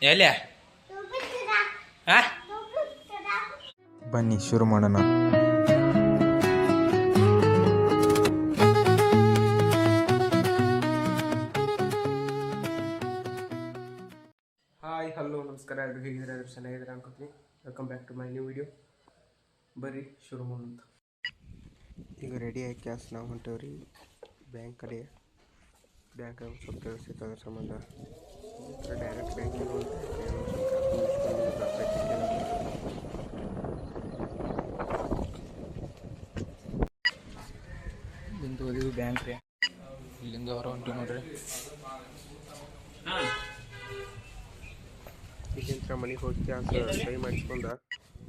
ಎಲ್ಲಿ ಬನ್ನಿ ಶುರು ಮಾಡೋಣ. ಹಾಯ್ ಹಲೋ ನಮಸ್ಕಾರ ಎಲ್ರಿಗೂ ಹೇಗಿದ್ರೆ ಚೆನ್ನಾಗಿದ್ರೆ ಅನ್ಕೋತೀನಿ. Welcome back to my new video. ಬರ್ರಿ ಶುರು ಮಾಡೋಣ. ಈಗ ರೆಡಿ ಆಗಿ ಕ್ಯಾಸ್ ನಾವು ಹೊಂಟೇವ್ರಿ ಬ್ಯಾಂಕ್ ಕಡೆ. ಬ್ಯಾಂಕ್ ಸ್ವಲ್ಪ ಕೆಲಸ ಇತ್ತು, ಅದ್ರ ಸಂಬಂಧ ಡೈರೆಕ್ಟ್ ಬ್ಯಾಂಕಿಗೆ ಇಲ್ಲಿಂದ ಓದಿದ್ದು ಬ್ಯಾಂಕ್ ರೀ. ಇಲ್ಲಿಂದ ಹೊರ ಹೊಂಟಿವಿ ನೋಡ್ರಿ. ಇಲ್ಲಿಂದ ಮನೆಗೆ ಹೋಗಿ ಕ್ಯಾಸ್ ಸೈ ಮಾಡಿಸ್ಕೊಂಡ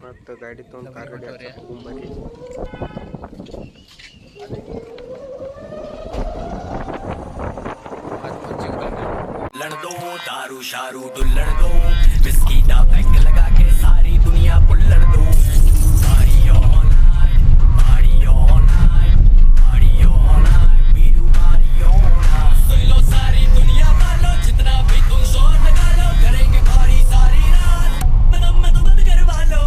ಮತ್ತು ಗಾಡಿ ತೊಗೊಂಡು ಕಾರ್ ಗಾಡಿ ಹೋಗ್ಬರ್ರಿ. लड़ दो दारू शारू दुल्लड़ दो, विस्की का पैक लगा के सारी दुनिया बुल्लड़ दो. Party all night, party all night, party all night, we do party all night. सुन लो सारी दुनिया वालों, जितना भी तुम शोर लगा लो, करेंगे party सारी रात, मैं तो बंद करवा लो.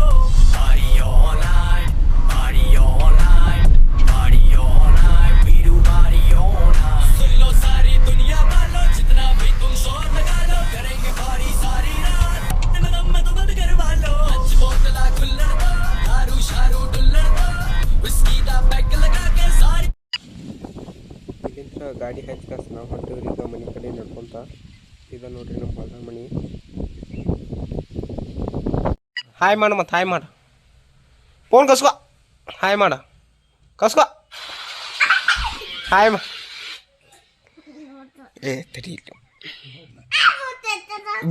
Party all night, party all night, party all night, we do party all night. सुन लो सारी दुनिया वालों, जितना भी तुम शोर लगा लो, करेंगे party सारी रात, मैं तो बंद करवा लो. पंच बोतला खुल्लड़ दो, दारू शारू डुल्लड़ दो, विस्की का पैक लगा के सारी. ಇಲ್ಲಿಂದ ಗಾಡಿ ಹಚ್ಚಿ ಕ್ಯಾಸ್ ನಾವು ಹೊಂಟೇವ್ರಿ ಈಗ ಮನೆ ಕಡೆ ನಡ್ಕೊಂತ. ಈಗ ನೋಡ್ರಿ ನಮ್ಮ ಹೊಲ್ದ ಮನೆ. ಹಾಯ್ ಮಾಡು, ಮತ್ತು ಹಾಯ್ ಮಾಡು, ಫೋನ್ ಕಸ್ಕೊ, ಹಾಯ್ ಮಾಡು, ಕಸ್ಕೊ, ಹಾಯ್ ಮಾ. ಏ ತಡಿ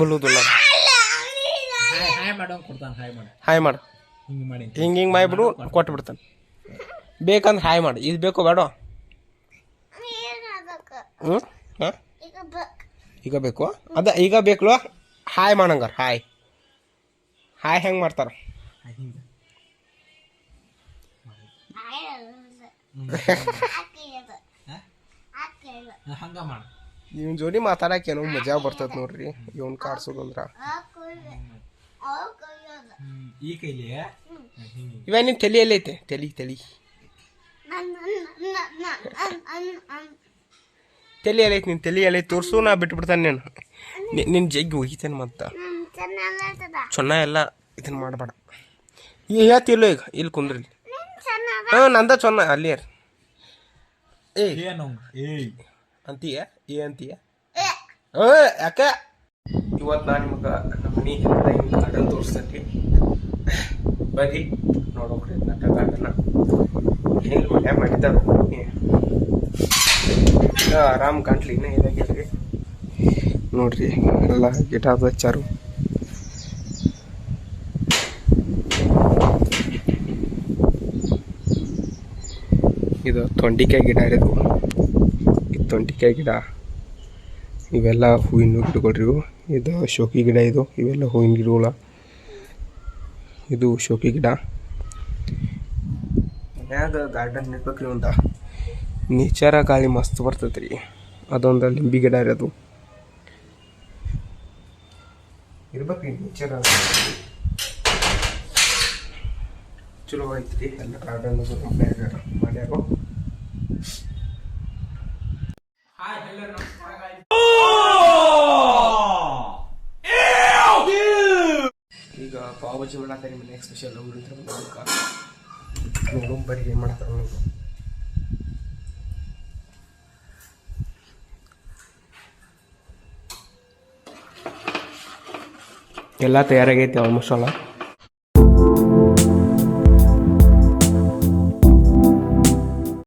ಬಲ್ಲುದಿಲ್ಲ. ಹಾಯ್ ಮಾಡೋ ಕೊಡ್ತಾನೆ. ಹಾಯ್ ಮಾಡು, ಹಾಯ್ ಮಾಡು, ಹಿಂಗೆ ಮಾಡಿ ಹಿಂಗೆ ಮಾಡಿಬಿಡು, ಕೊಟ್ಟು ಬಿಡ್ತಾನೆ. ಬೇಕಂದ್ರೆ ಹಾಯ್ ಮಾಡು. ಇದು ಬೇಕು ಬೇಡ? ಹ್ಞೂ ಹಾಂ ಈಗ ಬೇಕು. ಅದ ಈಗ ಬೇಕಲ್ವ? ಹಾಯ್ ಮಾಡಂಗಾರ. ಹಾಯ್ ಹಾಯ್ ಹೆಂಗೆ ಮಾಡ್ತಾರೆ? ಹಂಗ ಮಾಡು. ಇವನ್ ಜೋಡಿ ಮಾತಾಡಕ್ಕೇನೋ ಮಜಾ ಬರ್ತದ ನೋಡ್ರಿ. ಇವನ್ ಕಾಡ್ಸೋದಂದ್ರ ಈ ಕೈಲಿ ಇವ ನಿನ್ ತಲಿ ಎಲ್ಲೈತೆ? ತಲಿ ತಲಿ ತಲಿ ಎಲ್ಲೈತೆ? ನಿನ್ ತಲಿ ಎಲ್ಲೈತೆ ತೋರ್ಸು, ನಾ ಬಿಟ್ಬಿಡ್ತಾನೆ. ನೀನು ನಿನ್ನ ಜಗ್ಗಿ ಹೋಗಿತೇನೆ ಮತ್ತೆ. ಚೊನ್ನ ಎಲ್ಲ ಇದನ್ನ ಮಾಡಬೇಡ. ಈಗ ಹೇಳ್ತಿಲ್ಲ, ಈಗ ಇಲ್ಲಿ ಕುಂದ್ರಿ. ಹಾಂ ನಂದ ಚೊನ್ನ ಅಲ್ಲಿ ಯಾರು ಅಂತೀಯ? ಏ ಅಂತೀಯ? ಯಾಕೆ ಇವತ್ತು ನಾನು ನಿಮಗೆ ನಮ್ಮ ಮನೆ ಗಾರ್ಡನ್ ತೋರಿಸ್ತೇನೆ. ಬರೀ ನೋಡೋಕ್ರಿ ನಟ ಗಾರ್ಡನ ಹೆಂಗೆ ಮನೆ ಮಾಡಿದ್ದಾರ. ಈಗ ಆರಾಮ್ ಕಾಣ್ಲಿ, ಇನ್ನೂ ಇದಾಗಿಲ್ರಿ ನೋಡ್ರಿ. ಎಲ್ಲ ಗಿಡ ಅದು ಹಚ್ಚಾರು. ಇದು ತೊಂಡಿಕಾಯಿ ಗಿಡ ಇರೋದು. ಇದು ತೊಂಡಿಕಾಯಿ ಗಿಡ. ಇವೆಲ್ಲ ಹೂವಿನ ಗಿಡಗಳ್ರಿ ಇವು. ಇದು ಶೋಕಿ ಗಿಡ. ಇವೆಲ್ಲ ಹೂವಿನ ಗಿಡಗಳ. ಇದು ಶೋಕಿ ಗಿಡ. ಮನ್ಯಾಗ ಗಾರ್ಡನ್ ಇರ್ಬೇಕ್ರಿ. ಒಂದು ನೇಚರ ಗಾಳಿ ಮಸ್ತ್ ಬರ್ತೈತೆ ರೀ. ಅದೊಂದು ಲಿಂಬಿ ಗಿಡ ಇರೋದು ಇರ್ಬೇಕ್ರಿ. ನೇಚರ ಚಲೋ ಐತ್ರಿ. ಎಲ್ಲ ಗಾರ್ಡನ್ ಮಾಡ್ಯಾರು. ಈಗ ಪಾವ್ ಬಜ್ಜಿ ಮಾಡತ್ತಾರೆ ಮನ್ಯಾಗ. ಸ್ಪೆಷಲ್ ಉಳಿದ್ರೆ ನೋಡು ಬರೀ ಏನು ಮಾಡ್ತಾರೆ ನೋಡು. ಎಲ್ಲ ತಯಾರಾಗೈತೆ ಆಲ್ಮೋಸ್ಟ್ ಅಲ್ಲ.